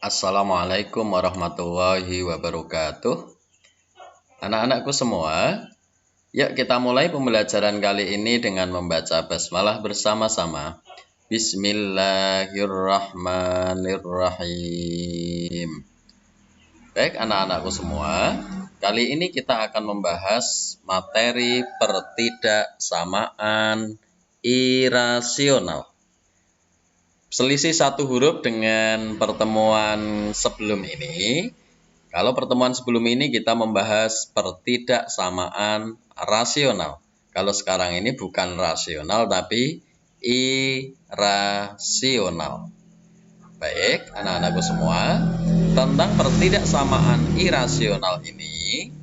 Assalamualaikum warahmatullahi wabarakatuh. Anak-anakku semua, yuk kita mulai pembelajaran kali ini dengan membaca basmalah bersama-sama. Bismillahirrahmanirrahim. Baik anak-anakku semua, kali ini kita akan membahas materi pertidaksamaan irasional. Selisih satu huruf dengan pertemuan sebelum ini. Kalau pertemuan sebelum ini kita membahas pertidaksamaan rasional. Kalau sekarang ini bukan rasional tapi irasional. Baik, anak-anakku semua, tentang pertidaksamaan irasional ini,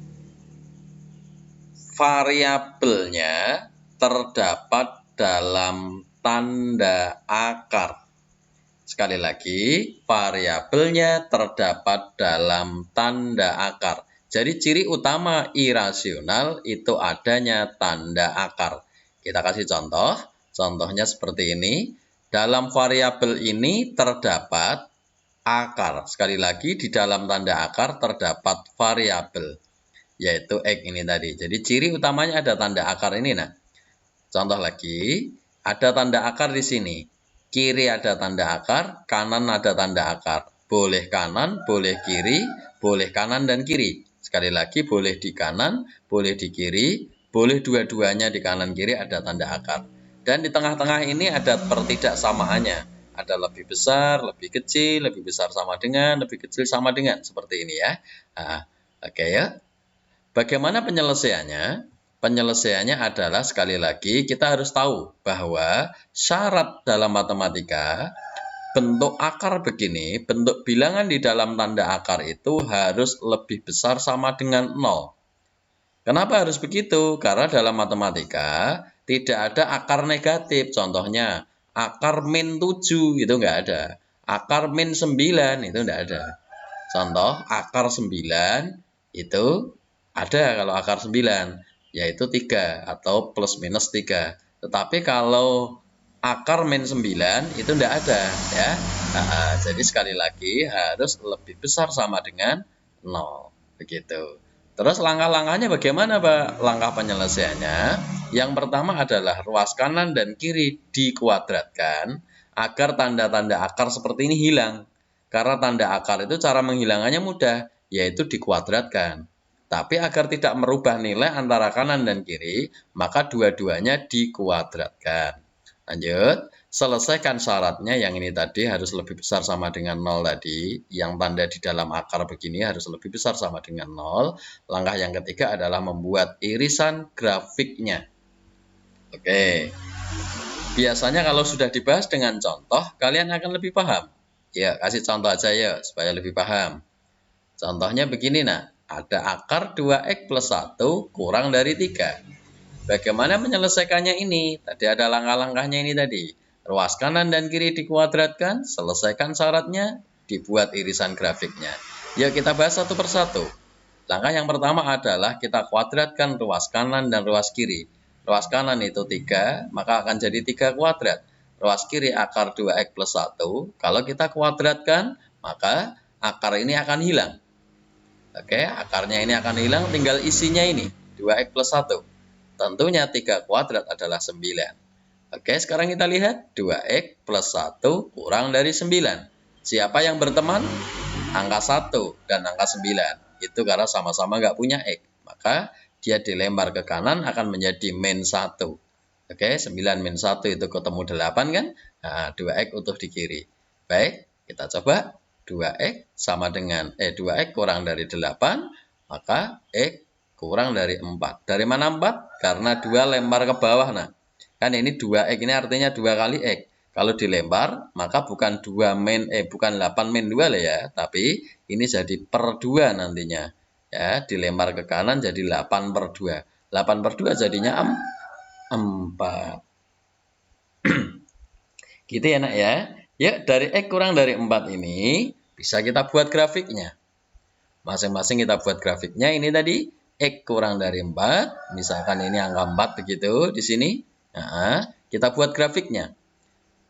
variabelnya terdapat dalam tanda akar. Sekali lagi, variabelnya terdapat dalam tanda akar. Jadi ciri utama irasional itu adanya tanda akar. Kita kasih contoh. Contohnya seperti ini. Dalam variabel ini terdapat akar. Sekali lagi, di dalam tanda akar terdapat variabel, yaitu X ini tadi. Jadi ciri utamanya ada tanda akar ini. Nah, contoh lagi, ada tanda akar di sini. Kiri ada tanda akar, kanan ada tanda akar. Boleh kanan, boleh kiri, boleh kanan dan kiri. Sekali lagi, boleh di kanan, boleh di kiri, boleh dua-duanya di kanan kiri ada tanda akar. Dan di tengah-tengah ini ada pertidaksamaannya. Ada lebih besar, lebih kecil, lebih besar sama dengan, lebih kecil sama dengan. Seperti ini ya. Nah, oke ya. Bagaimana penyelesaiannya? Penyelesaiannya adalah sekali lagi kita harus tahu bahwa syarat dalam matematika bentuk akar begini, bentuk bilangan di dalam tanda akar itu harus lebih besar sama dengan 0. Kenapa harus begitu? Karena dalam matematika tidak ada akar negatif. Contohnya akar min 7 itu enggak ada. Akar min 9 itu enggak ada. Contoh akar 9 itu ada kalau akar 9, yaitu 3 atau plus minus 3. Tetapi kalau akar min 9 itu tidak ada ya. Jadi sekali lagi harus lebih besar sama dengan 0. Begitu. Terus langkah-langkahnya bagaimana, Pak? Langkah penyelesaiannya, yang pertama adalah ruas kanan dan kiri dikuadratkan agar tanda-tanda akar seperti ini hilang. Karena tanda akar itu cara menghilangkannya mudah, yaitu dikuadratkan. Tapi agar tidak merubah nilai antara kanan dan kiri, maka dua-duanya dikuadratkan. Lanjut, selesaikan syaratnya yang ini tadi harus lebih besar sama dengan 0 tadi. Yang tanda di dalam akar begini harus lebih besar sama dengan 0. Langkah yang ketiga adalah membuat irisan grafiknya. Oke. Biasanya kalau sudah dibahas dengan contoh, kalian akan lebih paham. Ya, kasih contoh aja ya, supaya lebih paham. Contohnya begini, nah. Ada akar 2X plus 1 kurang dari 3. Bagaimana menyelesaikannya ini? Tadi ada langkah-langkahnya ini tadi. Ruas kanan dan kiri dikuadratkan, selesaikan syaratnya, dibuat irisan grafiknya. Yuk kita bahas satu persatu. Langkah yang pertama adalah kita kuadratkan ruas kanan dan ruas kiri. Ruas kanan itu 3, maka akan jadi 3 kuadrat. Ruas kiri akar 2X plus 1. Kalau kita kuadratkan, maka akar ini akan hilang. Oke, akarnya ini akan hilang, tinggal isinya ini, 2X plus 1. Tentunya 3 kuadrat adalah 9. Oke, sekarang kita lihat, 2X plus 1 kurang dari 9. Siapa yang berteman? Angka 1 dan angka 9. Itu karena sama-sama nggak punya X. Maka dia dilempar ke kanan akan menjadi min 1. Oke, 9 min 1 itu ketemu 8 kan? Nah, 2X utuh di kiri. Baik, kita coba. 2X sama dengan 2X kurang dari 8, maka X kurang dari 4. Dari mana 4? Karena 2 lempar ke bawah. Nah, kan ini 2X ini artinya 2 kali X. Kalau dilempar, maka bukan 8 min 2 lah ya, tapi ini jadi per 2 nantinya. Ya, dilempar ke kanan jadi 8 per 2. 8 per 2 jadinya 4. Gitu ya, Nak ya. Ya, dari X kurang dari 4 ini bisa kita buat grafiknya. Masing-masing kita buat grafiknya. Ini tadi X kurang dari 4. Misalkan ini angka 4 begitu di sini. Nah, kita buat grafiknya.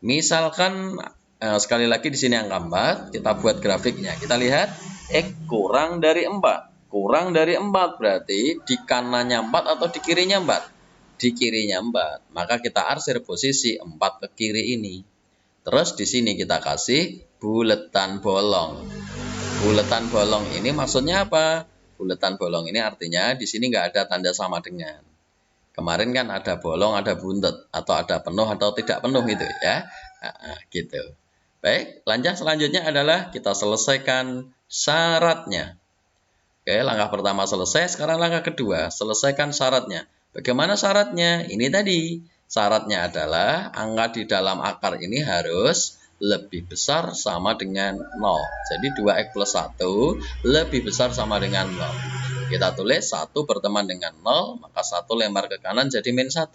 Misalkan sekali lagi di sini angka 4, kita buat grafiknya. Kita lihat X kurang dari 4. Kurang dari 4 berarti di kanannya 4 atau di kirinya 4? Di kirinya 4. Maka kita arsir posisi 4 ke kiri ini. Terus di sini kita kasih buletan bolong. Buletan bolong ini maksudnya apa? Buletan bolong ini artinya di sini nggak ada tanda sama dengan. Kemarin kan ada bolong, ada buntet, atau ada penuh atau tidak penuh itu ya. Nah, gitu. Baik, lanjut selanjutnya adalah kita selesaikan syaratnya. Oke, langkah pertama selesai, sekarang langkah kedua, selesaikan syaratnya. Bagaimana syaratnya? Ini tadi, syaratnya adalah angka di dalam akar ini harus lebih besar sama dengan 0. Jadi 2x plus 1 lebih besar sama dengan 0. Kita tulis 1 berteman dengan 0, maka 1 lempar ke kanan jadi min 1.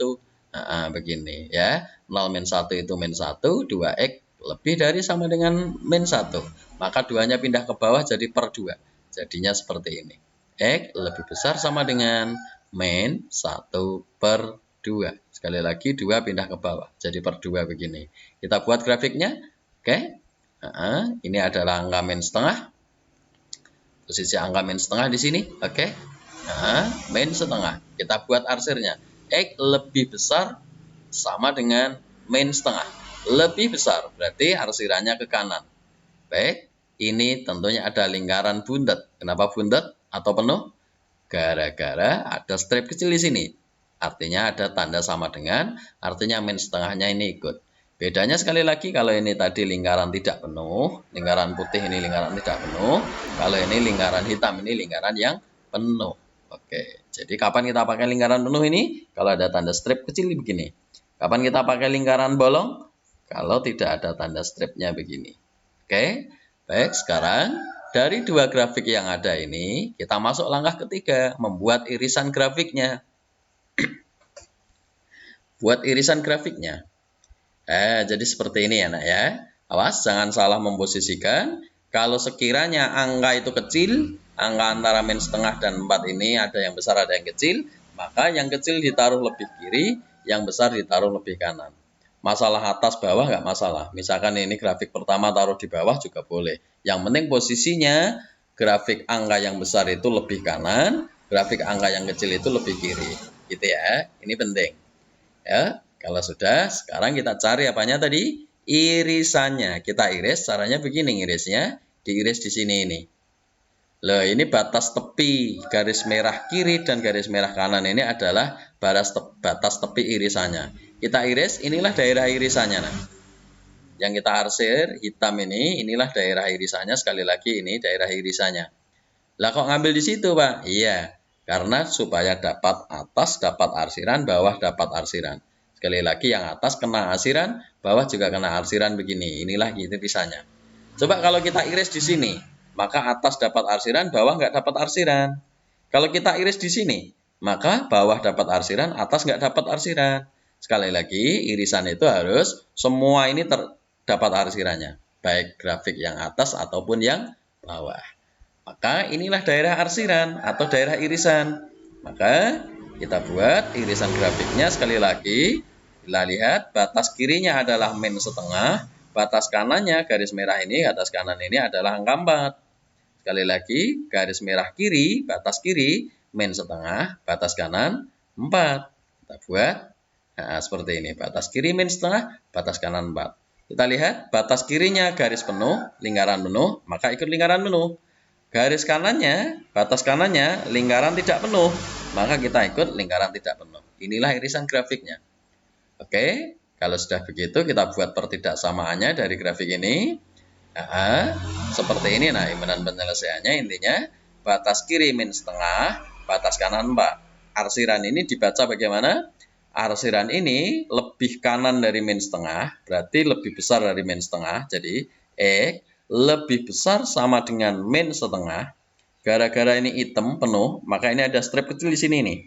Nah, begini ya. 0 min 1 itu min 1, 2x lebih dari sama dengan min 1. Maka 2-nya pindah ke bawah jadi per 2. Jadinya seperti ini. X lebih besar sama dengan min 1 per 2. Sekali lagi 2 pindah ke bawah. Jadi per 2 begini. Kita buat grafiknya. Oke. Ini adalah angka min setengah. Posisi angka min setengah di sini. Oke. Min setengah. Kita buat arsirnya. X lebih besar sama dengan min setengah. Lebih besar. Berarti arsirannya ke kanan. Baik. Ini tentunya ada lingkaran buntet. Kenapa buntet atau penuh? Gara-gara ada strip kecil di sini. Artinya ada tanda sama dengan, artinya min setengahnya ini ikut. Bedanya sekali lagi kalau ini tadi lingkaran tidak penuh, lingkaran putih ini lingkaran tidak penuh, kalau ini lingkaran hitam ini lingkaran yang penuh. Oke, jadi kapan kita pakai lingkaran penuh ini? Kalau ada tanda strip kecil begini. Kapan kita pakai lingkaran bolong? Kalau tidak ada tanda stripnya begini. Oke, baik, sekarang dari dua grafik yang ada ini, kita masuk langkah ketiga, membuat irisan grafiknya. Buat irisan grafiknya. Jadi seperti ini ya nak ya. Awas, jangan salah memposisikan. Kalau sekiranya angka itu kecil, angka antara min setengah dan 4 ini ada yang besar, ada yang kecil, maka yang kecil ditaruh lebih kiri, yang besar ditaruh lebih kanan. Masalah atas bawah nggak masalah. Misalkan ini grafik pertama taruh di bawah juga boleh. Yang penting posisinya grafik angka yang besar itu lebih kanan, grafik angka yang kecil itu lebih kiri. Gitu ya. Ini penting. Ya, kalau sudah, sekarang kita cari apanya tadi? Irisannya. Kita iris, caranya begini irisnya. Diiris di sini ini. Loh, ini batas tepi garis merah kiri dan garis merah kanan ini adalah batas tepi irisannya. Kita iris, inilah daerah irisannya. Nah, yang kita arsir hitam ini, inilah daerah irisannya. Sekali lagi ini daerah irisannya. Lah kok ngambil di situ, Pak? Iya, karena supaya dapat atas dapat arsiran, bawah dapat arsiran. Sekali lagi yang atas kena arsiran, bawah juga kena arsiran begini. Inilah gitu irisannya. Coba kalau kita iris di sini, maka atas dapat arsiran, bawah nggak dapat arsiran. Kalau kita iris di sini, maka bawah dapat arsiran, atas nggak dapat arsiran. Sekali lagi, irisan itu harus semua ini terdapat arsirannya. Baik grafik yang atas ataupun yang bawah. Maka inilah daerah arsiran atau daerah irisan. Maka kita buat irisan grafiknya sekali lagi. Kita lihat batas kirinya adalah min setengah. Batas kanannya garis merah ini, atas kanan ini adalah angka 4. Sekali lagi, garis merah kiri, batas kiri, min setengah, batas kanan 4. Kita buat seperti ini. Batas kiri min setengah, batas kanan 4. Kita lihat batas kirinya garis penuh, lingkaran penuh, maka ikut lingkaran penuh. Garis kanannya, batas kanannya lingkaran tidak penuh, maka kita ikut lingkaran tidak penuh. Inilah irisan grafiknya. Oke, kalau sudah begitu kita buat pertidaksamaannya dari grafik ini. Seperti ini. Nah, imbalan penyelesaiannya intinya batas kiri min setengah, batas kanan 4. Arsiran ini dibaca bagaimana? Arsiran ini lebih kanan dari min setengah, berarti lebih besar dari min setengah. Jadi, X lebih besar sama dengan min setengah. Gara-gara ini hitam penuh, maka ini ada strip kecil di sini nih.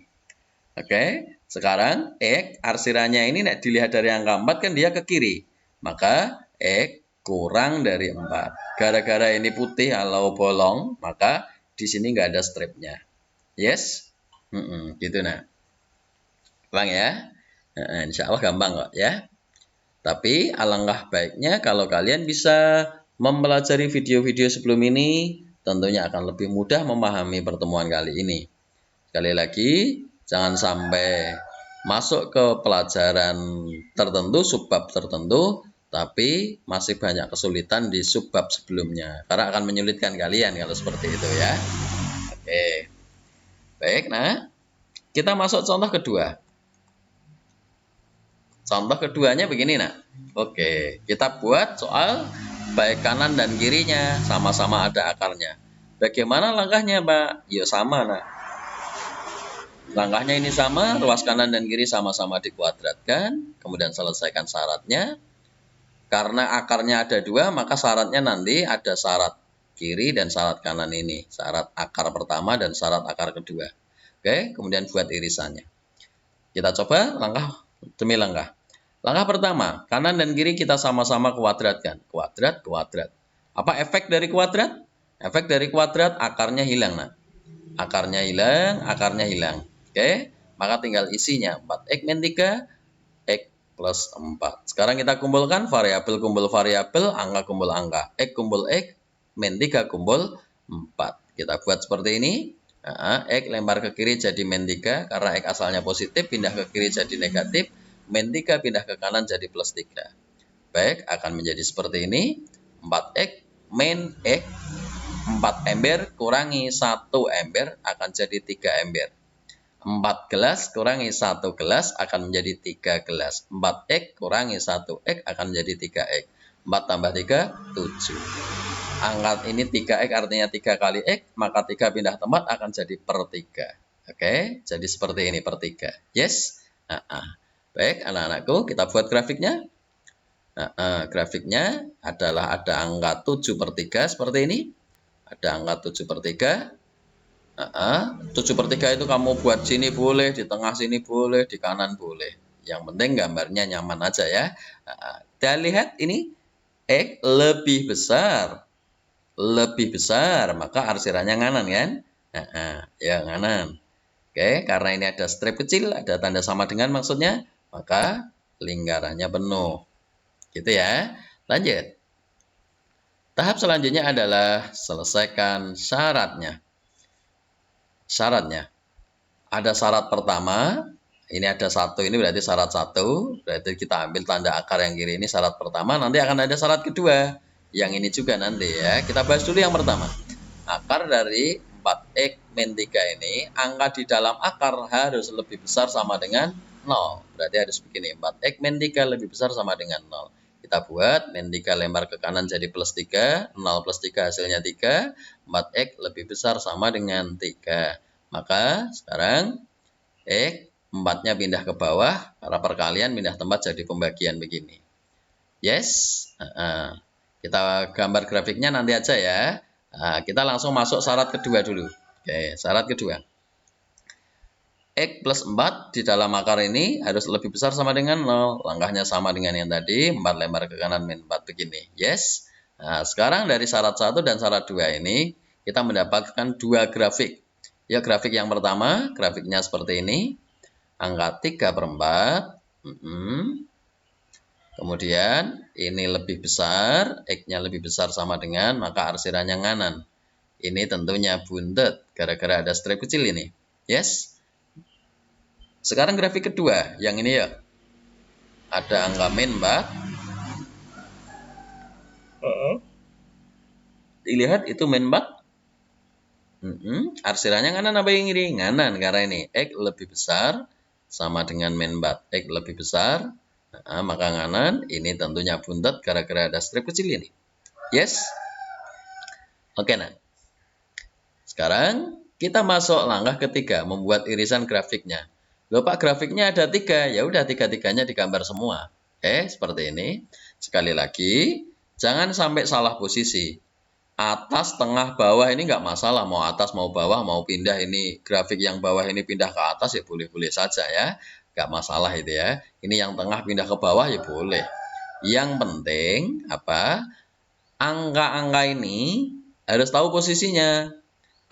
Oke, sekarang X arsirannya ini dilihat dari angka 4 kan dia ke kiri. Maka X kurang dari 4. Gara-gara ini putih atau bolong, maka di sini nggak ada stripnya. Yes? Gitu nah. Gampang ya? Insya Allah gampang kok ya. Tapi alangkah baiknya kalau kalian bisa mempelajari video-video sebelum ini, tentunya akan lebih mudah memahami pertemuan kali ini. Sekali lagi, jangan sampai masuk ke pelajaran tertentu, subbab tertentu, tapi masih banyak kesulitan di subbab sebelumnya. Karena akan menyulitkan kalian kalau seperti itu ya. Oke. Baik, nah kita masuk contoh kedua. Contoh keduanya begini, nak. Oke, kita buat soal baik kanan dan kirinya sama-sama ada akarnya. Bagaimana langkahnya, Pak? Ya sama, nak. Langkahnya ini sama, ruas kanan dan kiri sama-sama dikuadratkan, kemudian selesaikan syaratnya. Karena akarnya ada dua, maka syaratnya nanti ada syarat kiri dan syarat kanan ini. Syarat akar pertama dan syarat akar kedua. Oke, kemudian buat irisannya. Kita coba langkah demi langkah. Langkah pertama, kanan dan kiri kita sama-sama kuadratkan. Kuadrat, kuadrat. Apa efek dari kuadrat? Efek dari kuadrat, akarnya hilang. Nah. Akarnya hilang, akarnya hilang. Oke, maka tinggal isinya. 4x min 3, x plus 4. Sekarang kita kumpulkan variabel kumpul variabel, angka kumpul angka. X kumpul x, min 3 kumpul 4. Kita buat seperti ini. Nah, X lempar ke kiri jadi min 3, karena X asalnya positif, pindah ke kiri jadi negatif. Min 3 pindah ke kanan jadi plus 3. Baik, akan menjadi seperti ini. 4x min x, 4 ember kurangi 1 ember akan jadi 3 ember. 4 gelas kurangi 1 gelas akan menjadi 3 gelas. 4x kurangi 1x akan menjadi 3x. 4 tambah 3, 7. Angkat ini 3x artinya 3 kali x, maka 3 pindah tempat akan jadi per 3. Oke, jadi seperti ini per 3. Yes? Baik, anak-anakku, kita buat grafiknya. Grafiknya adalah ada angka 7 per 3 seperti ini. Ada angka 7 per 3. 7 per 3 itu kamu buat sini boleh, di tengah sini boleh, di kanan boleh. Yang penting gambarnya nyaman aja ya. Kita lihat ini, X lebih besar. Lebih besar, maka arsirannya nganan kan? Ya nganan. Oke, karena ini ada strip kecil, ada tanda sama dengan maksudnya, maka lingkarannya penuh. Gitu ya. Lanjut. Tahap selanjutnya adalah selesaikan syaratnya. Syaratnya. Ada syarat pertama, ini ada 1, ini berarti syarat 1, berarti kita ambil tanda akar yang kiri ini syarat pertama, nanti akan ada syarat kedua. Yang ini juga nanti ya. Kita bahas dulu yang pertama. Akar dari 4x min 3 ini, angka di dalam akar harus lebih besar sama dengan 0. Berarti harus begini, 4x min 3 lebih besar sama dengan 0. Kita buat, min 3 lempar ke kanan jadi plus 3, 0 plus 3 hasilnya 3, 4x lebih besar sama dengan 3. Maka sekarang, X 4-nya pindah ke bawah, karena perkalian pindah tempat jadi pembagian begini. Yes? Kita gambar grafiknya nanti aja ya. Kita langsung masuk syarat kedua dulu. Oke, syarat kedua. X plus 4 di dalam akar ini harus lebih besar sama dengan 0. Langkahnya sama dengan yang tadi, 4 lempar ke kanan min 4 begini. Yes? Sekarang dari syarat 1 dan syarat 2 ini, kita mendapatkan dua grafik. Ya, grafik yang pertama, grafiknya seperti ini. Angka 3 per 4. Kemudian ini lebih besar, X-nya lebih besar sama dengan, maka arsirannya nganan. Ini tentunya buntet, gara-gara ada strip kecil ini. Yes? Sekarang grafik kedua, yang ini ya. Ada angka min 4. Dilihat itu min 4. Arsirannya nganan apa yang kiri? Nganan, karena ini X lebih besar sama dengan min 4. X lebih besar. Maka nganan, ini tentunya buntet gara-gara ada strip kecil ini. Yes? Oke, nah. Sekarang kita masuk langkah ketiga, membuat irisan grafiknya. Loh Pak, grafiknya ada 3. Ya udah 3-3-nya digambar semua. Seperti ini. Sekali lagi, jangan sampai salah posisi. Atas, tengah, bawah ini nggak masalah. Mau atas, mau bawah, mau pindah ini. Grafik yang bawah ini pindah ke atas ya boleh-boleh saja ya. Nggak masalah itu ya. Ini yang tengah pindah ke bawah ya boleh. Yang penting apa? Angka-angka ini harus tahu posisinya.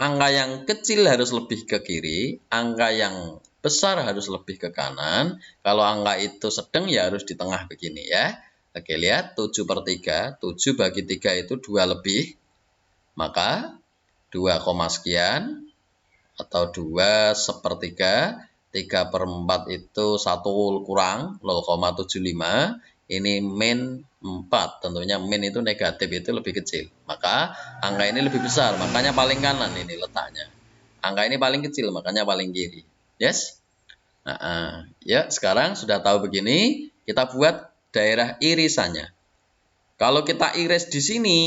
Angka yang kecil harus lebih ke kiri, angka yang besar harus lebih ke kanan. Kalau angka itu sedang ya harus di tengah begini ya. Oke, lihat 7/3. 7 bagi 3 itu 2 lebih. Maka 2, sekian atau 2/3. 3/4 itu 1 kurang 0,75. Ini min 4. Tentunya min itu negatif, itu lebih kecil. Maka angka ini lebih besar, makanya paling kanan ini letaknya. Angka ini paling kecil, makanya paling kiri. Yes? Ya, sekarang sudah tahu begini, kita buat daerah irisannya. Kalau kita iris di sini,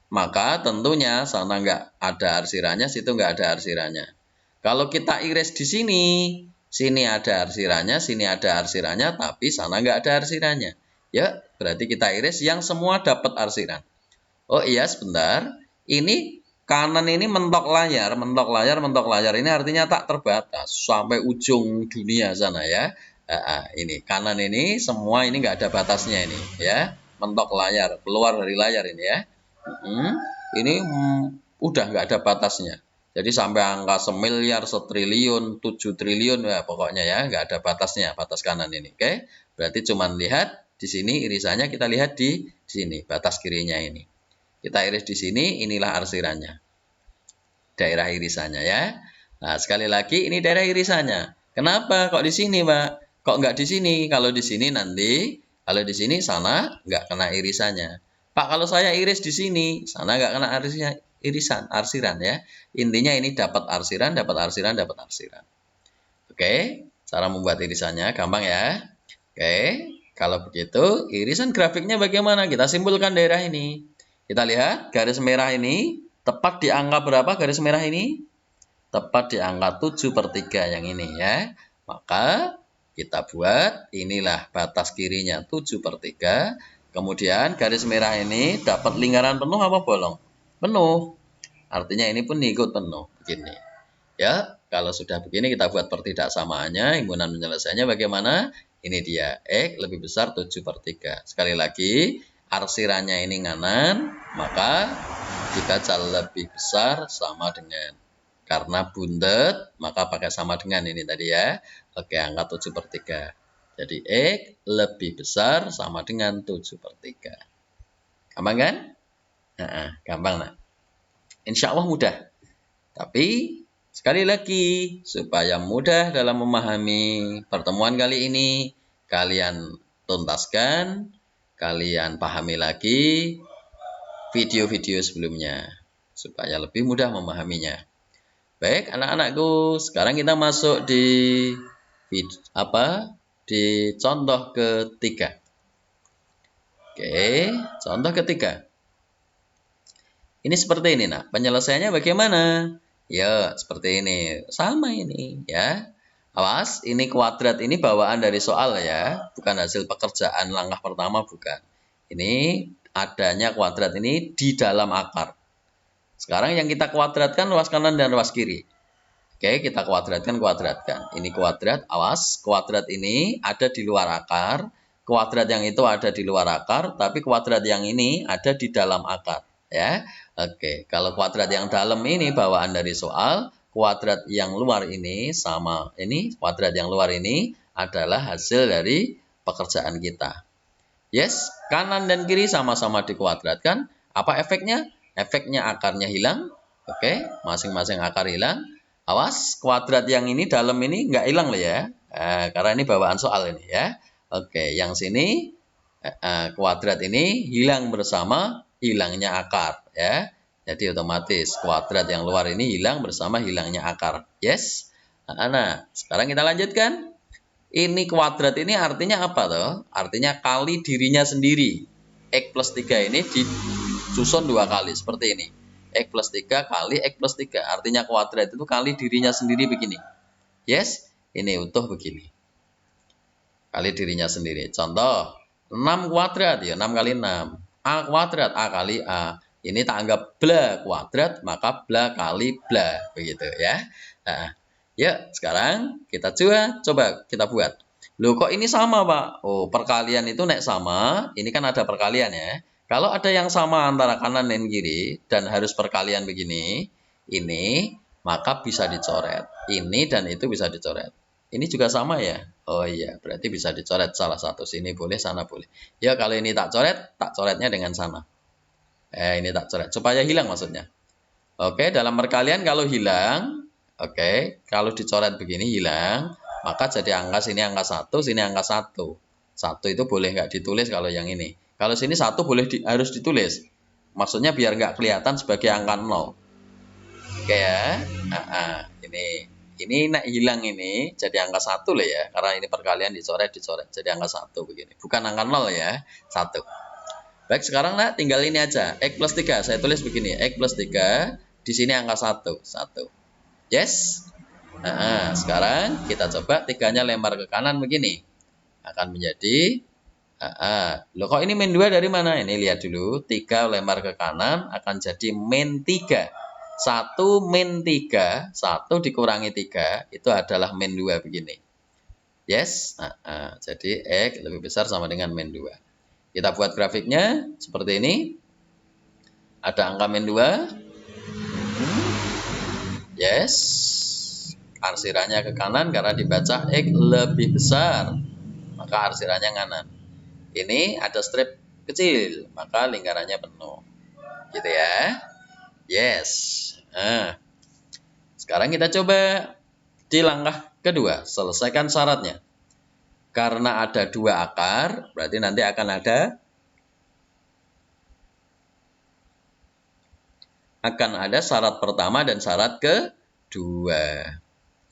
maka tentunya sana nggak ada arsirannya, situ nggak ada arsirannya. Kalau kita iris di sini ada arsirannya, sini ada arsirannya, tapi sana nggak ada arsirannya. Ya, berarti kita iris yang semua dapat arsiran. Oh iya, sebentar. Ini kanan ini mentok layar. Ini artinya tak terbatas sampai ujung dunia sana ya. Ini kanan ini semua ini nggak ada batasnya ini ya. Mentok layar, keluar dari layar ini ya. Ini udah nggak ada batasnya. Jadi sampai angka semiliar, setriliun, 7 triliun ya pokoknya ya, nggak ada batasnya, batas kanan ini. Oke? Berarti cuman lihat di sini irisannya, kita lihat di sini batas kirinya ini. Kita iris di sini, inilah arsirannya. Daerah irisannya ya. Nah, sekali lagi ini daerah irisannya. Kenapa kok di sini, Pak? Kok nggak di sini? Kalau di sini nanti, kalau di sini sana nggak kena irisannya. Pak, kalau saya iris di sini, sana nggak kena arsiran ya. Intinya ini dapat arsiran, dapat arsiran, dapat arsiran. Oke, cara membuat irisannya gampang ya. Oke, kalau begitu irisan grafiknya bagaimana? Kita simpulkan daerah ini. Kita lihat garis merah ini tepat di angka berapa garis merah ini? Tepat di angka 7/3 yang ini ya. Maka kita buat inilah batas kirinya 7/3. Kemudian garis merah ini dapat lingkaran penuh apa bolong? Penuh. Artinya ini pun ikut penuh begini. Ya, kalau sudah begini kita buat pertidaksamaannya, himpunan penyelesaiannya bagaimana? Ini dia, X lebih besar 7/3. Sekali lagi, arsirannya ini kanan, maka dibaca lebih besar sama dengan. Karena bundet, maka pakai sama dengan ini tadi ya. Oke, angka 7/3. Jadi X lebih besar sama dengan 7/3. Gampang kan? Gampang nah. Insya Allah mudah. Tapi sekali lagi, supaya mudah dalam memahami pertemuan kali ini, kalian tuntaskan, kalian pahami lagi video-video sebelumnya, supaya lebih mudah memahaminya. Baik, anak-anakku, sekarang kita masuk di contoh ketiga. Oke, contoh ketiga. Ini seperti ini, nah. Penyelesaiannya bagaimana? Ya, seperti ini. Sama ini, ya. Awas, ini kuadrat ini bawaan dari soal ya. Bukan hasil pekerjaan langkah pertama, bukan. Ini adanya kuadrat ini di dalam akar. Sekarang yang kita kuadratkan luas kanan dan luas kiri. Oke, kita kuadratkan. Ini kuadrat, awas. Kuadrat ini ada di luar akar. Kuadrat yang itu ada di luar akar, tapi kuadrat yang ini ada di dalam akar. Ya, oke. Kalau kuadrat yang dalam ini bawaan dari soal, kuadrat yang luar ini sama ini, kuadrat yang luar ini adalah hasil dari pekerjaan kita. Yes, kanan dan kiri sama-sama dikuadratkan. Apa efeknya? Efeknya akarnya hilang. Oke, masing-masing akar hilang. Awas, kuadrat yang ini dalam ini nggak hilang loh ya. Karena ini bawaan soal ini ya. Oke, yang sini kuadrat ini hilang bersama hilangnya akar ya. Jadi otomatis kuadrat yang luar ini hilang bersama hilangnya akar. Yes. Nah, sekarang kita lanjutkan. Ini kuadrat ini artinya apa toh? Artinya kali dirinya sendiri. X plus 3 ini disusun 2 kali seperti ini. X plus 3 kali X plus 3. Artinya kuadrat itu kali dirinya sendiri begini. Yes. Ini utuh begini. Kali dirinya sendiri. Contoh 6 kuadrat ya 6 kali 6. A kuadrat, A kali A. Ini tak anggap bla kuadrat, maka bla kali bla. Begitu ya. Nah, ya sekarang kita coba kita buat. Loh kok ini sama Pak? Oh perkalian itu nek sama, ini kan ada perkalian ya. Kalau ada yang sama antara kanan dan kiri, dan harus perkalian begini, ini, maka bisa dicoret. Ini dan itu bisa dicoret. Ini juga sama ya? Oh iya, berarti bisa dicoret salah satu. Sini boleh, sana boleh. Ya, kalau ini tak coretnya dengan sana. Ini tak coret. Supaya hilang maksudnya. Oke, dalam perkalian kalau hilang, oke, kalau dicoret begini hilang, maka jadi angka sini angka 1, sini angka 1. 1 itu boleh nggak ditulis kalau yang ini. Kalau sini 1 boleh harus ditulis. Maksudnya biar nggak kelihatan sebagai angka 0. Oke ya. Ini hilang ini jadi angka 1 lah ya, karena ini perkalian dicoret jadi angka 1 begini. Bukan angka 0 ya, 1. Baik, sekarang tinggal ini aja. X plus 3, saya tulis begini. X plus 3, di sini angka 1. 1. Yes? Sekarang kita coba 3-nya lempar ke kanan begini. Akan menjadi, loh kok ini min 2 dari mana? Ini lihat dulu. 3 lempar ke kanan akan jadi min 3. 1 min 3, 1 dikurangi 3, itu adalah min 2 begini. Yes? Jadi X lebih besar sama dengan min 2. Kita buat grafiknya seperti ini. Ada angka min 2. Yes. Arsirannya ke kanan karena dibaca X lebih besar. Maka arsirannya kanan. Ini ada strip kecil, maka lingkarannya penuh. Gitu ya. Yes. Sekarang kita coba di langkah kedua. Selesaikan syaratnya. Karena ada 2 akar, berarti nanti akan ada syarat pertama dan syarat kedua.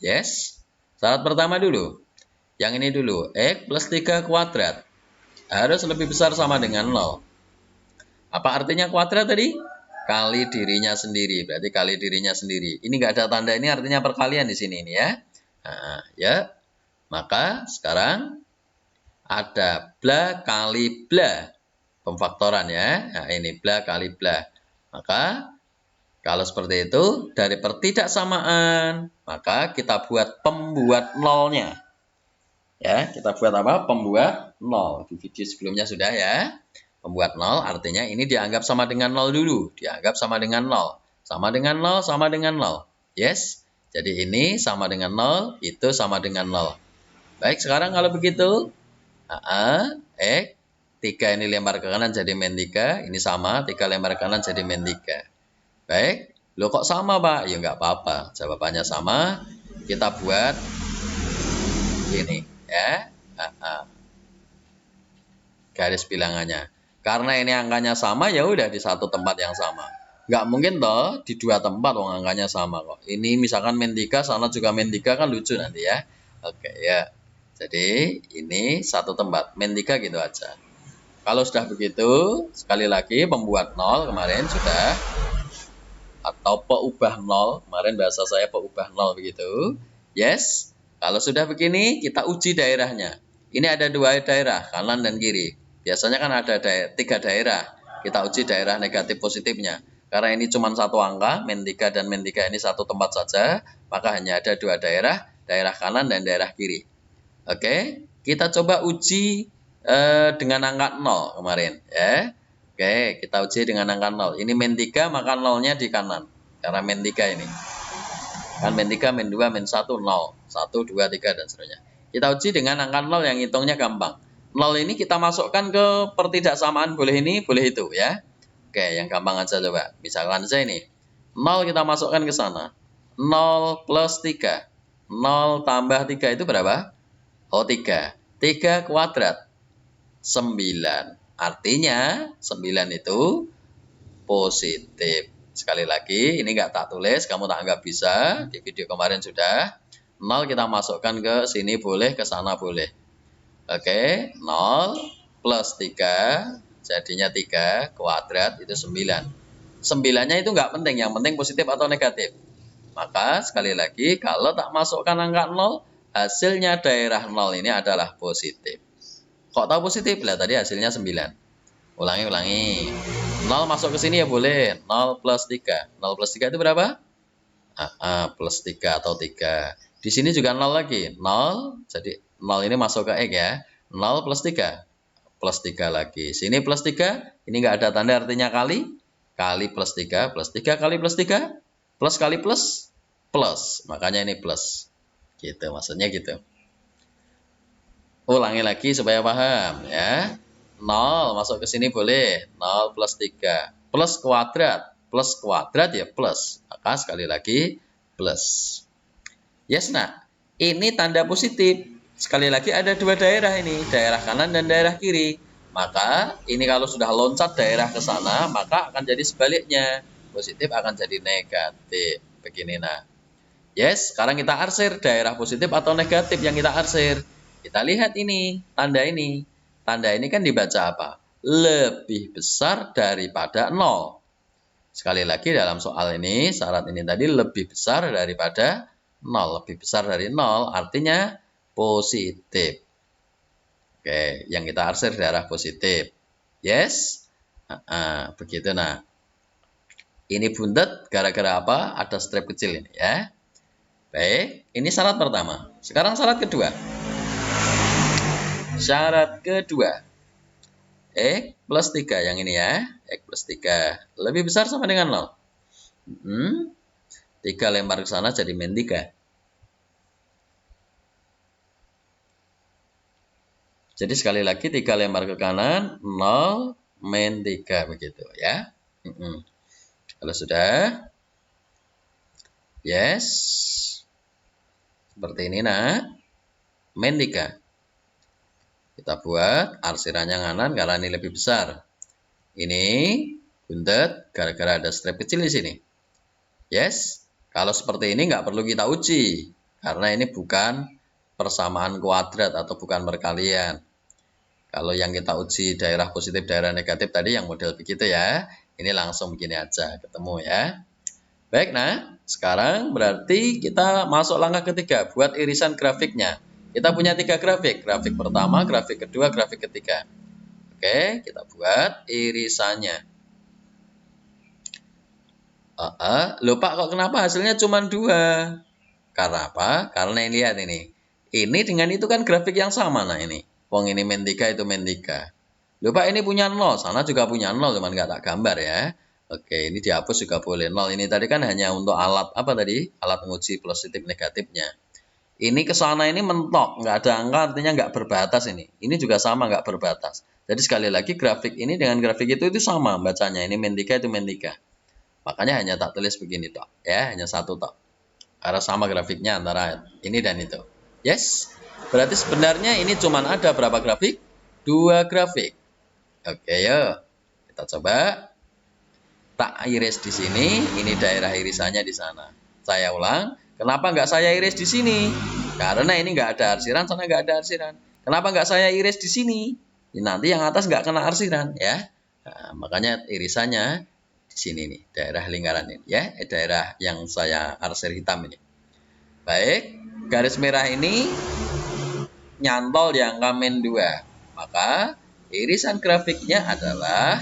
Yes. Syarat pertama dulu. Yang ini dulu. X plus 3 kuadrat. Harus lebih besar sama dengan 0. Apa artinya kuadrat tadi? Kali dirinya sendiri. Berarti kali dirinya sendiri. Ini nggak ada tanda ini artinya perkalian di sini ini ya. Ya. Maka sekarang ada bla kali bla. Pemfaktoran ya. Nah, ini bla kali bla. Maka kalau seperti itu, dari pertidaksamaan, maka kita buat pembuat nolnya. Ya, kita buat apa? Pembuat nol. Di video sebelumnya sudah ya. Pembuat nol artinya ini dianggap sama dengan nol dulu. Dianggap sama dengan nol. Sama dengan nol, sama dengan nol. Yes. Jadi ini sama dengan nol, itu sama dengan nol. Baik, sekarang kalau begitu, X, 3 ini lempar ke kanan jadi min 3. Ini sama, 3 lempar ke kanan jadi min 3. Baik, loh kok sama Pak? Ya nggak apa-apa, jawabannya sama. Kita buat ini ya, garis bilangannya. Karena ini angkanya sama, ya udah di satu tempat yang sama. Nggak mungkin toh di 2 tempat wong angkanya sama kok. Ini misalkan min 3, sana juga min 3 kan lucu nanti ya. Oke ya. Jadi ini satu tempat, min 3 gitu aja. Kalau sudah begitu, sekali lagi pembuat nol kemarin sudah, atau peubah nol, kemarin bahasa saya peubah nol begitu. Yes, kalau sudah begini kita uji daerahnya. Ini ada 2 daerah, kanan dan kiri. Biasanya kan ada 3 daerah. Kita uji daerah negatif positifnya. Karena ini cuma satu angka, min 3 dan min 3 ini satu tempat saja, maka hanya ada 2 daerah, daerah kanan dan daerah kiri. Oke, kita coba uji dengan angka 0 kemarin ya. Oke, kita uji dengan angka 0. Ini min 3, maka 0-nya di kanan. Karena min 3 ini. Kan min 3, min 2, min 1, 0. 1, 2, 3, dan seterusnya. Kita uji dengan angka 0 yang hitungnya gampang. 0 ini kita masukkan ke pertidaksamaan, boleh ini, boleh itu ya. Oke, yang gampang aja coba. Misalkan saja ini. 0 kita masukkan ke sana. 0 plus 3. 0 tambah 3 itu berapa? Oh, 3. 3 kuadrat. 9. Artinya 9 itu positif. Sekali lagi, ini nggak tak tulis, kamu tak anggap bisa. Di video kemarin sudah. 0 kita masukkan ke sini boleh, ke sana boleh. Oke, 0 plus 3, jadinya 3 kuadrat itu 9. 9-nya itu nggak penting, yang penting positif atau negatif. Maka sekali lagi, kalau tak masukkan angka 0, hasilnya daerah 0 ini adalah positif. Kok tahu positif? Lah tadi hasilnya 9. Ulangi. 0 masuk ke sini ya boleh. 0 plus 3. 0 plus 3 itu berapa? Plus 3 atau 3. Di sini juga 0 lagi. 0, jadi 0 ini masuk ke X ya. 0 plus 3. Plus 3 lagi. Sini plus 3. Ini nggak ada tanda artinya kali. Kali plus 3. Plus 3 kali plus 3. Plus kali plus. Plus. Makanya ini plus. Gitu, maksudnya gitu. Ulangi lagi supaya paham ya. 0 masuk ke sini boleh. 0 plus 3. Plus kuadrat. Plus kuadrat ya plus. Maka sekali lagi plus. Yes, nah. Ini tanda positif. Sekali lagi ada dua daerah ini. Daerah kanan dan daerah kiri. Maka ini kalau sudah loncat daerah ke sana, maka akan jadi sebaliknya. Positif akan jadi negatif. Begini nah. Yes, sekarang kita arsir daerah positif atau negatif yang kita arsir. Kita lihat ini, tanda ini. Tanda ini kan dibaca apa? Lebih besar daripada 0. Sekali lagi dalam soal ini, syarat ini tadi lebih besar daripada 0. Lebih besar dari 0 artinya positif. Oke, yang kita arsir daerah positif. Yes? Begitu nah. Ini bundet gara-gara apa? Ada strip kecil ini ya. Baik, ini syarat pertama. Sekarang syarat kedua. Syarat kedua. X plus 3 yang ini ya. X plus 3. Lebih besar sama dengan 0. 3 lempar ke sana jadi min 3. Jadi sekali lagi 3 lempar ke kanan, 0 min 3 begitu ya. Kalau sudah. Yes. Seperti ini nah. Min 3. Kita buat arsirannya kanan karena ini lebih besar. Ini bundet gara-gara ada strip kecil di sini. Yes. Kalau seperti ini nggak perlu kita uji. Karena ini bukan persamaan kuadrat atau bukan perkalian. Kalau yang kita uji daerah positif, daerah negatif tadi yang model begitu ya. Ini langsung begini aja ketemu ya. Baik, nah sekarang berarti kita masuk langkah ketiga buat irisan grafiknya. Kita punya 3 grafik. Grafik pertama, grafik kedua, grafik ketiga. Oke, kita buat irisannya. Loh Pak, kok kenapa hasilnya cuma 2? Karena apa? Karena ini lihat ini. Ini dengan itu kan grafik yang sama. Nah ini. Wong ini min 3, itu min 3. Loh Pak, ini punya 0. Sana juga punya 0, cuman nggak tak gambar ya. Oke, ini dihapus juga boleh. 0 ini tadi kan hanya untuk alat apa tadi? Alat menguji positif negatifnya. Ini ke sana ini mentok, nggak ada angka artinya nggak berbatas ini. Ini juga sama nggak berbatas. Jadi sekali lagi grafik ini dengan grafik itu sama bacanya. Ini min 3, itu min 3. Makanya hanya tak tulis begini toh, ya, hanya satu toh. Karena sama grafiknya antara ini dan itu. Yes. Berarti sebenarnya ini cuma ada berapa grafik? 2 grafik. Oke, yuk. Kita coba. Tak iris di sini, ini daerah irisannya di sana. Saya ulang, kenapa nggak saya iris di sini? Karena ini nggak ada arsiran, sana nggak ada arsiran. Kenapa nggak saya iris di sini? Nanti yang atas nggak kena arsiran, ya. Nah, makanya irisannya di sini nih, daerah lingkaran ini, ya, daerah yang saya arsir hitam ini. Baik, garis merah ini nyantol di angka min 2. Maka irisan grafiknya adalah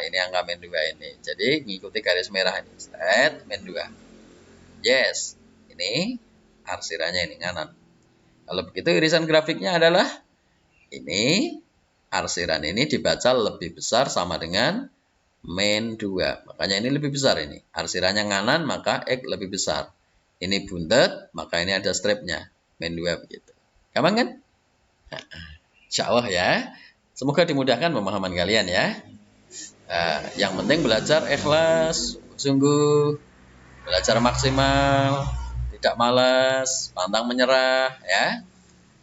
ini angka min 2 ini. Jadi ngikuti garis merah ini. Set min 2. Yes. Ini arsirannya ini kanan. Kalau begitu irisan grafiknya adalah ini arsiran ini dibaca lebih besar sama dengan min 2. Makanya ini lebih besar ini. Arsirannya kanan maka X lebih besar. Ini bundet maka ini ada stripnya. Min 2 begitu. Gampang kan? Insya Allah ya. Semoga dimudahkan pemahaman kalian ya. Yang penting belajar ikhlas, sungguh, belajar maksimal, tidak malas, pantang menyerah ya.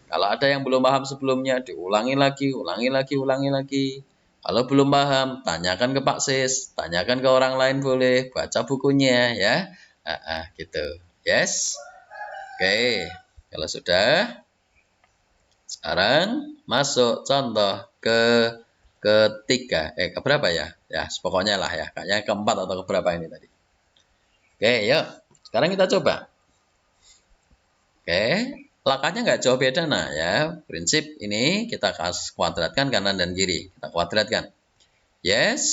Kalau ada yang belum paham sebelumnya, diulangi lagi, ulangi lagi, ulangi lagi. Kalau belum paham, tanyakan ke Pak Sis, tanyakan ke orang lain boleh, baca bukunya ya. Gitu. Yes. Oke, kalau sudah, sekarang masuk contoh ketiga. Keberapa ya? Ya, pokoknya lah ya. Kayaknya keempat atau keberapa ini tadi. Oke, yuk. Sekarang kita coba. Oke, langkahnya nggak jauh beda nah ya. Prinsip ini kita kuadratkan kanan dan kiri. Kita kuadratkan. Yes.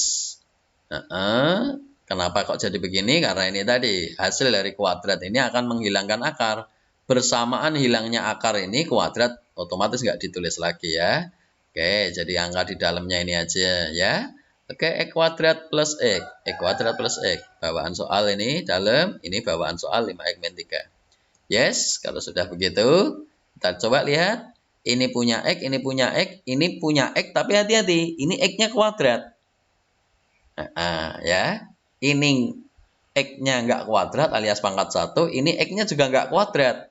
Kenapa kok jadi begini? Karena ini tadi hasil dari kuadrat ini akan menghilangkan akar. Bersamaan hilangnya akar ini kuadrat otomatis nggak ditulis lagi ya. Oke, jadi angka di dalamnya ini aja ya. Oke, X kuadrat plus X. X kuadrat plus X. Bawaan soal ini dalam, ini bawaan soal 5X min 3. Yes, kalau sudah begitu, kita coba lihat. Ini punya X, ini punya X, ini punya X, tapi hati-hati, ini X-nya kuadrat. Ya, ini X-nya nggak kuadrat alias pangkat 1, ini X-nya juga nggak kuadrat.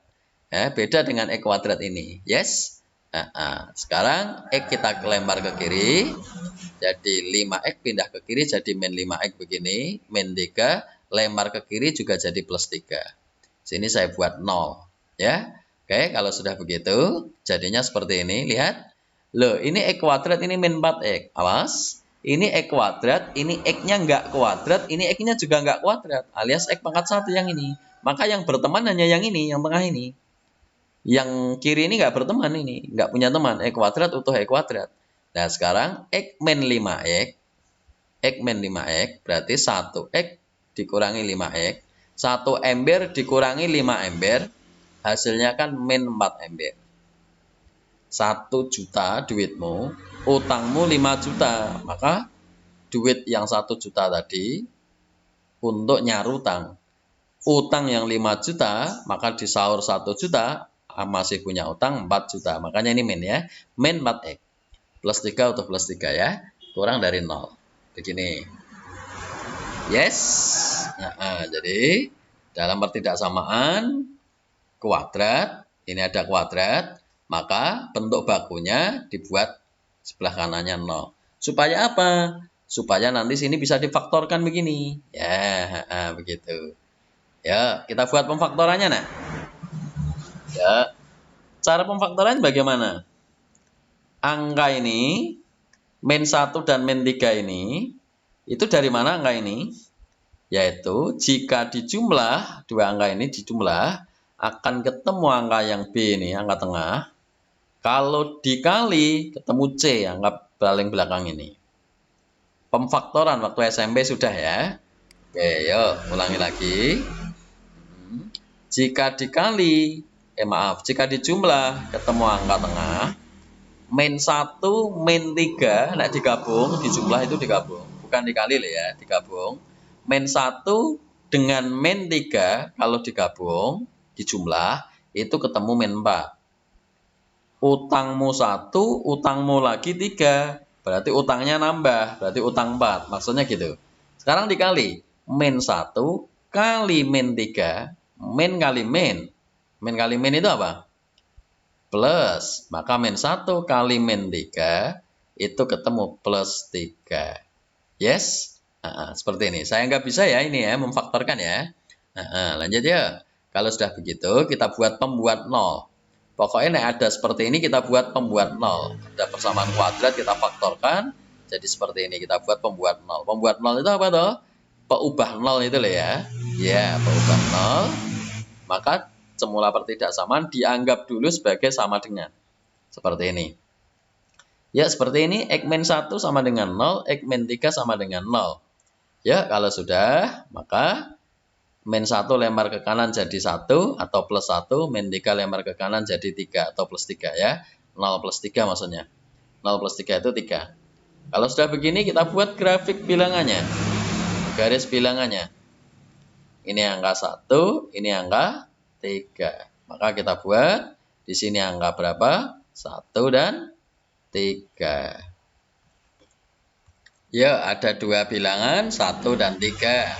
Beda dengan X kuadrat ini. Yes? Sekarang X kita lempar ke kiri, jadi 5X pindah ke kiri, jadi min 5X begini, min 3, lempar ke kiri juga jadi plus 3. Sini saya buat 0. Ya. Oke, kalau sudah begitu, jadinya seperti ini. Lihat. Loh, ini X kuadrat, ini min 4X. Awas. Ini X kuadrat, ini X-nya nggak kuadrat, ini X-nya juga nggak kuadrat. Alias X pangkat 1 yang ini. Maka yang berteman hanya yang ini, yang tengah ini. Yang kiri ini nggak berteman ini. Nggak punya teman. X kuadrat utuh X kuadrat. Nah, sekarang X min 5X. X min 5X berarti 1X dikurangi 5X. 1 ember dikurangi 5 ember. Hasilnya kan min 4 ember. 1 juta duitmu, utangmu 5 juta. Maka duit yang 1 juta tadi untuk nyaru utang. Utang yang 5 juta, maka disaur 1 juta, masih punya utang 4 juta. Makanya ini min ya. Min 4X. Plus 3 atau plus 3 ya. Kurang dari 0. Begini. Yes. Jadi dalam pertidaksamaan kuadrat, ini ada kuadrat, maka bentuk bakunya dibuat sebelah kanannya 0. Supaya apa? Supaya nanti sini bisa difaktorkan begini. Ya, begitu. Ya, kita buat pemfaktorannya, nah. Ya, cara pemfaktoran bagaimana? Angka ini, min 1 dan min 3 ini, itu dari mana angka ini? Yaitu, jika dijumlah, dua angka ini dijumlah, akan ketemu angka yang B ini, angka tengah. Kalau dikali, ketemu C, angka paling belakang ini. Pemfaktoran waktu SMP sudah ya. Oke, yuk ulangi lagi. Jika dikali, jika dijumlah, ketemu angka tengah. Min 1, min 3, nah digabung, dijumlah itu digabung. Bukan dikali ya, digabung. Min 1 dengan min 3, kalau digabung, dijumlah, itu ketemu min 4. Utangmu 1, utangmu lagi 3. Berarti utangnya nambah, berarti utang 4. Maksudnya gitu. Sekarang dikali. Min 1 kali min 3, min kali min. Min kali min itu apa? Plus. Maka min 1 kali min 3 itu ketemu plus 3. Yes? Seperti ini. Saya nggak bisa ya ini ya, memfaktorkan ya. Lanjut ya. Kalau sudah begitu, kita buat pembuat 0. Pokoknya ada seperti ini, kita buat pembuat 0. Ada persamaan kuadrat, kita faktorkan. Jadi seperti ini, kita buat pembuat 0. Pembuat 0 itu apa toh? Peubah 0 itu loh ya. Ya, peubah 0. Maka semula pertidaksamaan dianggap dulu sebagai sama dengan. Seperti ini. Ya, seperti ini. X min 1 sama dengan 0. X min 3 sama dengan 0. Ya, kalau sudah, maka min 1 lempar ke kanan jadi 1 atau plus 1. Min 3 lempar ke kanan jadi 3 atau plus 3 ya. 0 plus 3 maksudnya. 0 plus 3 itu 3. Kalau sudah begini, kita buat grafik bilangannya. Garis bilangannya. Ini angka 1, ini angka 3. Maka kita buat di sini angka berapa? 1 dan 3. Ya, ada dua bilangan 1 dan 3.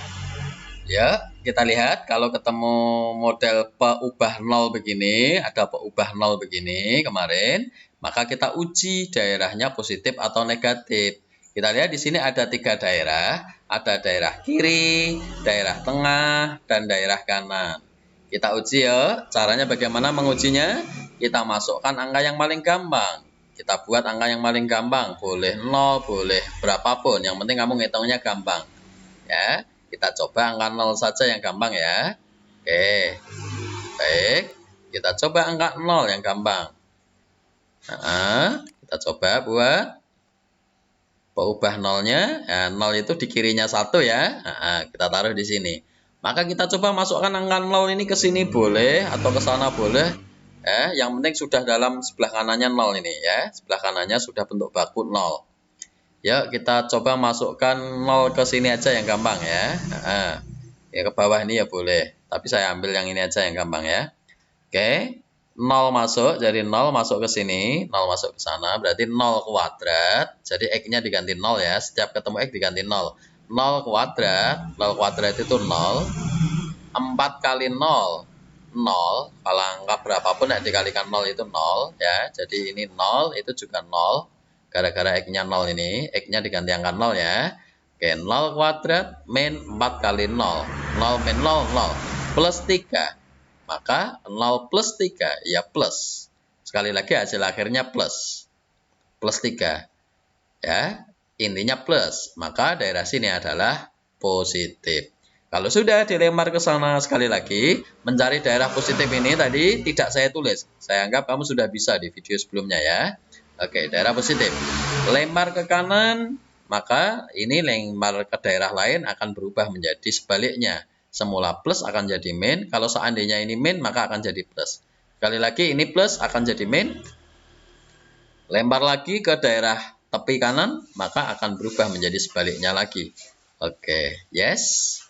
Ya, kita lihat kalau ketemu model peubah 0 begini, ada peubah 0 begini kemarin, maka kita uji daerahnya positif atau negatif. Kita lihat di sini ada 3 daerah, ada daerah kiri, daerah tengah, dan daerah kanan. Kita uji ya, caranya bagaimana mengujinya? Kita masukkan angka yang paling gampang. Kita buat angka yang paling gampang, boleh 0, boleh berapapun, yang penting kamu ngitungnya gampang. Ya, kita coba angka 0 saja yang gampang ya. Oke, baik, kita coba angka 0 yang gampang. Kita coba buat peubah 0-nya, 0 itu di kirinya 1 ya. Kita taruh di sini. Maka kita coba masukkan angka 0 ini ke sini boleh atau ke sana boleh. Yang penting sudah dalam sebelah kanannya 0 ini ya. Sebelah kanannya sudah bentuk baku 0. Ya, kita coba masukkan 0 ke sini aja yang gampang ya. Ya ke bawah ini ya boleh. Tapi saya ambil yang ini aja yang gampang ya. Oke. 0 masuk, jadi 0 masuk ke sini, 0 masuk ke sana, berarti 0 kuadrat. Jadi X-nya diganti 0 ya, setiap ketemu X diganti 0. 0 kuadrat, 0 kuadrat itu 0. 4 kali 0, 0. Kalau angka berapapun yang dikalikan 0 itu 0 ya. Jadi ini 0, itu juga 0. Gara-gara X-nya 0 ini, X-nya diganti angka 0 ya. Oke, 0 kuadrat min 4 kali 0. 0 min 0, 0. Plus 3. Maka 0 plus 3, ya plus. Sekali lagi hasil akhirnya plus. Plus 3. Ya, intinya plus. Maka daerah sini adalah positif. Kalau sudah dilempar ke sana sekali lagi, mencari daerah positif ini tadi tidak saya tulis. Saya anggap kamu sudah bisa di video sebelumnya ya. Oke, daerah positif. Lempar ke kanan, maka ini lempar ke daerah lain akan berubah menjadi sebaliknya. Semula plus akan jadi min, kalau seandainya ini min maka akan jadi plus. Sekali lagi ini plus akan jadi min. Lempar lagi ke daerah tepi kanan, maka akan berubah menjadi sebaliknya lagi. Oke, yes.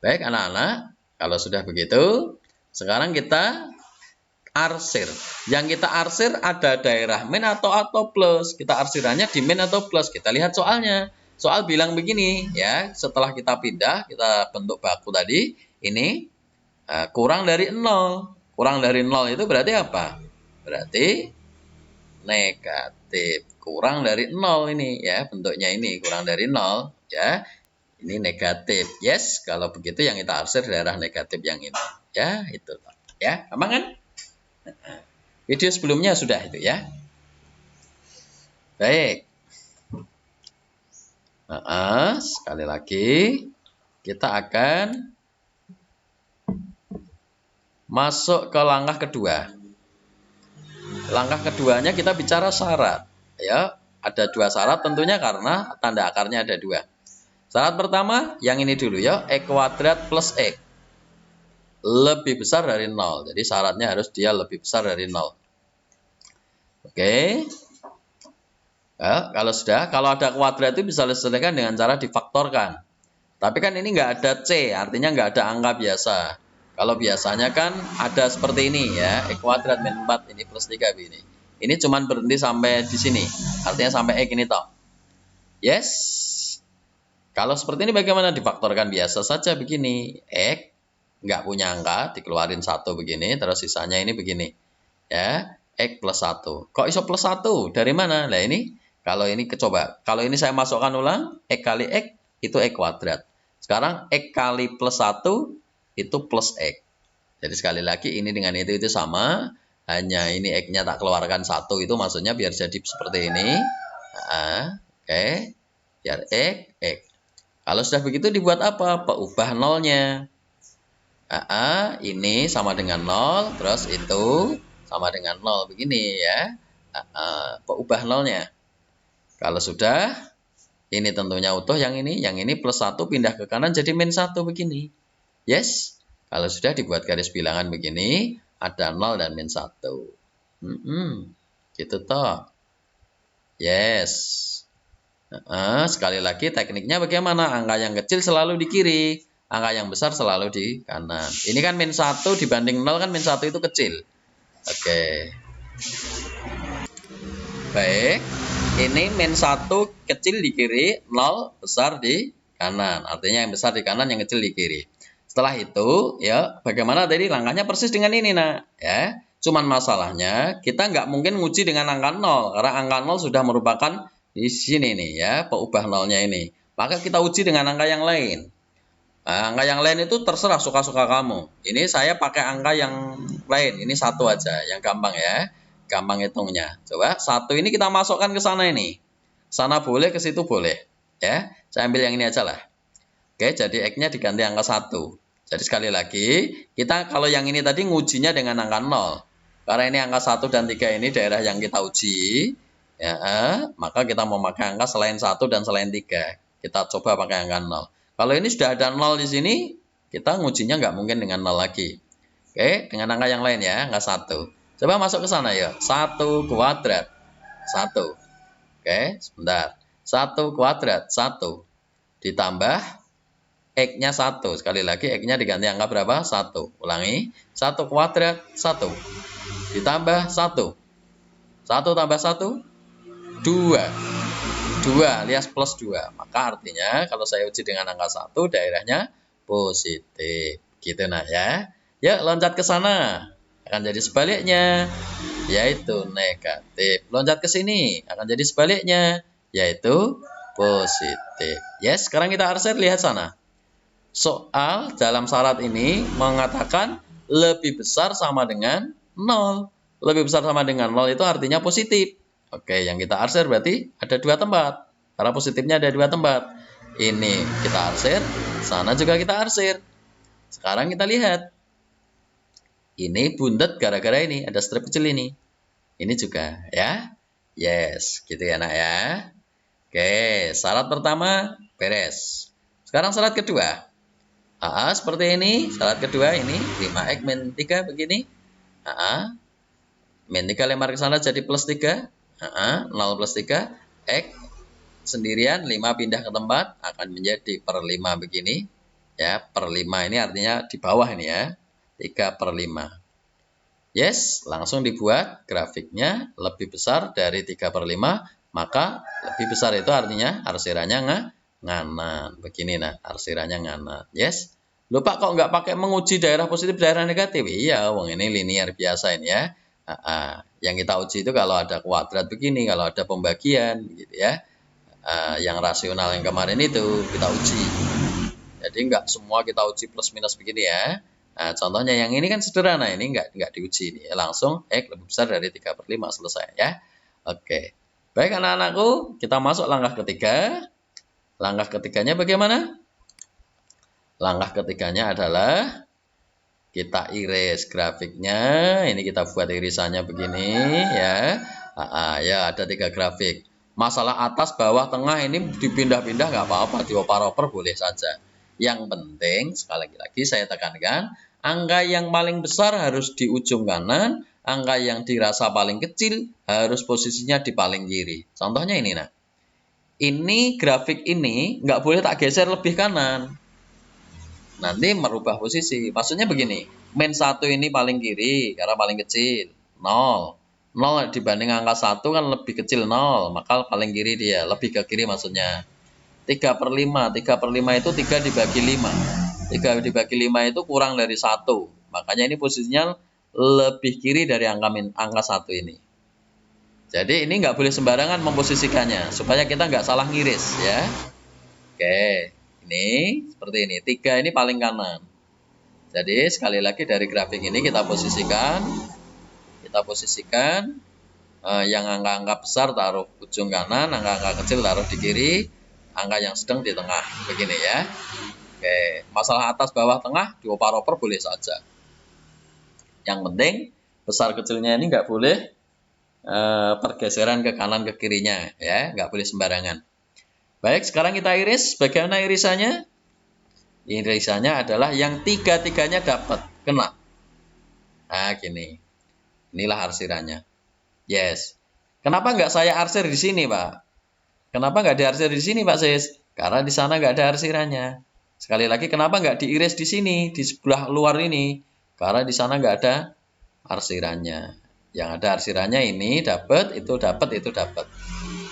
Baik anak-anak, kalau sudah begitu, sekarang kita arsir. Yang kita arsir ada daerah min atau plus. Kita arsirannya di min atau plus. Kita lihat soalnya. Soal bilang begini ya, setelah kita pindah, kita bentuk baku tadi, ini kurang dari 0. Kurang dari 0 itu berarti apa? Berarti negatif. Kurang dari 0 ini ya, bentuknya ini kurang dari 0 ya. Ini negatif. Yes, kalau begitu yang kita arsir daerah negatif yang ini. Ya, itu. Ya, gampang kan? Video sebelumnya sudah itu ya. Baik. Sekali lagi kita akan masuk ke langkah kedua. Langkah keduanya kita bicara syarat. Ya, ada 2 syarat tentunya karena tanda akarnya ada 2. Syarat pertama yang ini dulu ya, X kuadrat plus X lebih besar dari 0. Jadi syaratnya harus dia lebih besar dari 0. Oke. Ya, kalau ada kuadrat itu bisa diselesaikan dengan cara difaktorkan. Tapi kan ini nggak ada C, artinya nggak ada angka biasa. Kalau biasanya kan ada seperti ini ya, X kuadrat min 4 ini plus 3 ini. Ini cuman berhenti sampai di sini, artinya sampai X ini toh. Yes. Kalau seperti ini bagaimana difaktorkan? Biasa saja begini, X nggak punya angka, dikeluarin 1 begini, terus sisanya ini begini. Ya, X plus 1. Kok iso plus 1? Dari mana? Nah ini, kalau ini coba. Kalau ini saya masukkan ulang, X kali X itu X kuadrat. Sekarang X kali plus 1 itu plus X. Jadi sekali lagi ini dengan itu sama. Hanya ini X-nya tak keluarkan 1 itu maksudnya biar jadi seperti ini. Oke. Biar X, X. Kalau sudah begitu dibuat apa? Ubah nolnya. Ini sama dengan 0, terus itu sama dengan 0 begini ya. Ubah nolnya. Kalau sudah, ini tentunya utuh yang ini plus 1 pindah ke kanan jadi min 1 begini. Yes. Kalau sudah dibuat garis bilangan begini, ada 0 dan min 1. Gitu toh. Yes. Sekali lagi tekniknya bagaimana? Angka yang kecil selalu di kiri, angka yang besar selalu di kanan. Ini kan min 1 dibanding 0 kan min 1 itu kecil. Oke. Baik. Ini min 1 kecil di kiri, 0 besar di kanan. Artinya yang besar di kanan, yang kecil di kiri. Setelah itu, ya bagaimana tadi langkahnya persis dengan ini, nak. Ya, cuman masalahnya kita nggak mungkin nguji dengan angka 0 karena angka 0 sudah merupakan di sini nih ya, peubah nolnya ini. Maka kita uji dengan angka yang lain. Nah, angka yang lain itu terserah suka-suka kamu. Ini saya pakai angka yang lain. Ini 1 aja, yang gampang ya. Gampang hitungnya. Coba 1 ini kita masukkan ke sana ini. Sana boleh, ke situ boleh. Ya, saya ambil yang ini aja lah. Oke, jadi X-nya diganti angka 1. Jadi sekali lagi, kita kalau yang ini tadi ngujinya dengan angka 0. Karena ini angka 1 dan 3 ini daerah yang kita uji. Ya, maka kita mau pakai angka selain 1 dan selain 3. Kita coba pakai angka 0. Kalau ini sudah ada 0 di sini, kita ngujinya nggak mungkin dengan 0 lagi. Oke, dengan angka yang lain ya, angka 1. Coba masuk ke sana ya. 1 kuadrat. 1. Oke, sebentar. 1 kuadrat. 1. Ditambah X-nya 1. Sekali lagi X-nya diganti angka berapa? 1. Ulangi. 1 kuadrat. 1. ditambah 1. 1 tambah 1, 2. 2 alias plus 2. Maka artinya kalau saya uji dengan angka 1, daerahnya positif. Gitu nah ya. Ya, loncat ke sana. Akan jadi sebaliknya, yaitu negatif. Loncat ke sini, akan jadi sebaliknya, yaitu positif. Yes, sekarang kita arsir, lihat sana. Soal dalam syarat ini mengatakan lebih besar sama dengan 0. Lebih besar sama dengan 0 itu artinya positif. Oke, yang kita arsir berarti ada 2 tempat. Karena positifnya ada 2 tempat. Ini kita arsir, sana juga kita arsir. Sekarang kita lihat. Ini bundet gara-gara ini, ada strip kecil ini. Ini juga, ya. Yes, gitu ya nak ya. Oke, syarat pertama beres. Sekarang syarat kedua. Seperti ini, syarat kedua ini 5x min 3 begini. Min 3 lempar ke sana jadi plus 3. 0 plus 3. X sendirian 5 pindah ke tempat akan menjadi per 5 begini. Ya, per 5 ini artinya di bawah ini ya. 3/5. Yes, langsung dibuat grafiknya lebih besar dari 3/5. Maka lebih besar itu artinya arsirannya nganan. Begini nah, arsirannya nganan. Yes. Lupa kok nggak pakai menguji daerah positif, daerah negatif? Iya, wong ini linear biasa ini ya. Yang kita uji itu kalau ada kuadrat begini, kalau ada pembagian gitu ya. Yang rasional yang kemarin itu kita uji. Jadi nggak semua kita uji plus minus begini ya. Nah, contohnya yang ini kan sederhana, ini nggak diuji nih. Langsung X lebih besar dari 3/5 selesai ya. Oke. Baik anak-anakku, kita masuk langkah ketiga. Langkah ketiganya bagaimana? Langkah ketiganya adalah kita iris grafiknya. Ini kita buat irisannya begini ya. Ya ada 3 grafik. Masalah atas, bawah, tengah ini dipindah-pindah nggak apa-apa, dioper-oper boleh saja. Yang penting sekali lagi saya tekankan, angka yang paling besar harus di ujung kanan, angka yang dirasa paling kecil harus posisinya di paling kiri. Contohnya ini nah. Ini grafik ini nggak boleh tak geser lebih kanan. Nanti merubah posisi. Maksudnya begini, min 1 ini paling kiri karena paling kecil, 0. 0 dibanding angka 1 kan lebih kecil 0, maka paling kiri dia, lebih ke kiri maksudnya. 3/5, 3/5 itu 3 dibagi 5. 3 dibagi 5 itu kurang dari 1. Makanya ini posisinya lebih kiri dari angka 1 ini. Jadi ini nggak boleh sembarangan memposisikannya, supaya kita nggak salah ngiris ya. Oke. Ini seperti ini, 3 ini paling kanan. Jadi sekali lagi dari grafik ini kita posisikan yang angka-angka besar taruh ujung kanan, angka-angka kecil taruh di kiri, angka yang sedang di tengah, begini ya. Oke, masalah atas, bawah, tengah dioper-oper boleh saja. Yang penting besar kecilnya ini nggak boleh pergeseran ke kanan ke kirinya ya, nggak boleh sembarangan. Baik, sekarang kita iris. Bagaimana irisannya? Irisannya adalah yang tiga-tiganya dapat, kena. Nah, gini. Inilah arsirannya. Yes. Kenapa nggak saya arsir di sini, Pak? Kenapa nggak diarsir di sini, Pak Sis? Karena di sana nggak ada arsirannya. Sekali lagi, kenapa nggak diiris di sini, di sebelah luar ini? Karena di sana nggak ada arsirannya. Yang ada arsirannya ini dapat, itu dapat, itu dapat.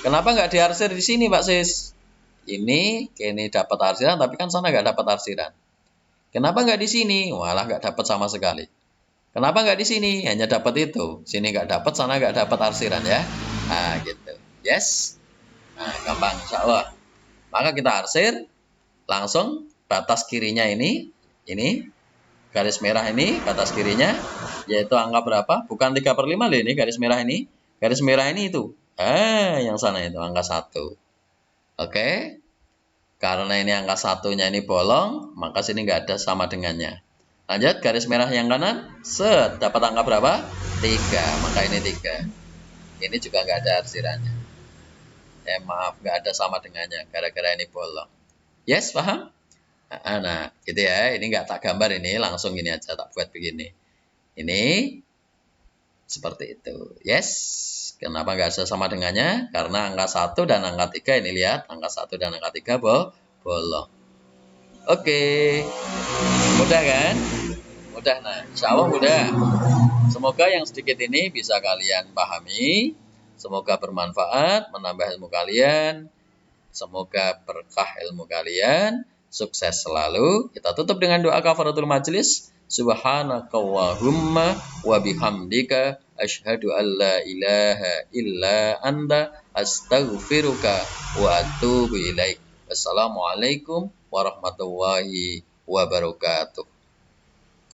Kenapa nggak diarsir di sini, Pak Sis? Ini dapat arsiran, tapi kan sana nggak dapat arsiran. Kenapa nggak di sini? Walah nggak dapat sama sekali. Kenapa nggak di sini? Hanya dapat itu. Sini nggak dapat, sana nggak dapat arsiran ya. Nah gitu. Yes. Nah gampang insya Allah. Maka kita arsir. Langsung batas kirinya ini garis merah ini batas kirinya. Yaitu angka berapa? Bukan 3/5 loh ini garis merah ini. Garis merah ini itu. Yang sana itu angka 1. Oke, karena ini angka 1-nya ini bolong, maka sini nggak ada sama dengannya. Lanjut, garis merah yang kanan, set, dapat angka berapa? 3, maka ini 3. Ini juga nggak ada arsirannya. Maaf, nggak ada sama dengannya, gara-gara ini bolong. Yes, paham? Nah, gitu ya, ini nggak tak gambar ini, langsung gini aja, tak buat begini. Ini, seperti itu. Yes. Kenapa nggak ada sama dengannya? Karena angka 1 dan angka 3 ini lihat, angka 1 dan angka 3 bolong. Oke. Mudah kan? Mudah, nah insya Allah mudah. Semoga yang sedikit ini bisa kalian pahami. Semoga bermanfaat, menambah ilmu kalian. Semoga berkah ilmu kalian. Sukses selalu. Kita tutup dengan doa kafaratul majlis. Subhanakallahumma wa bihamdika asyhadu an la ilaha illa anta astaghfiruka wa atubu ilaik. Wassalamualaikum warahmatullahi wabarakatuh.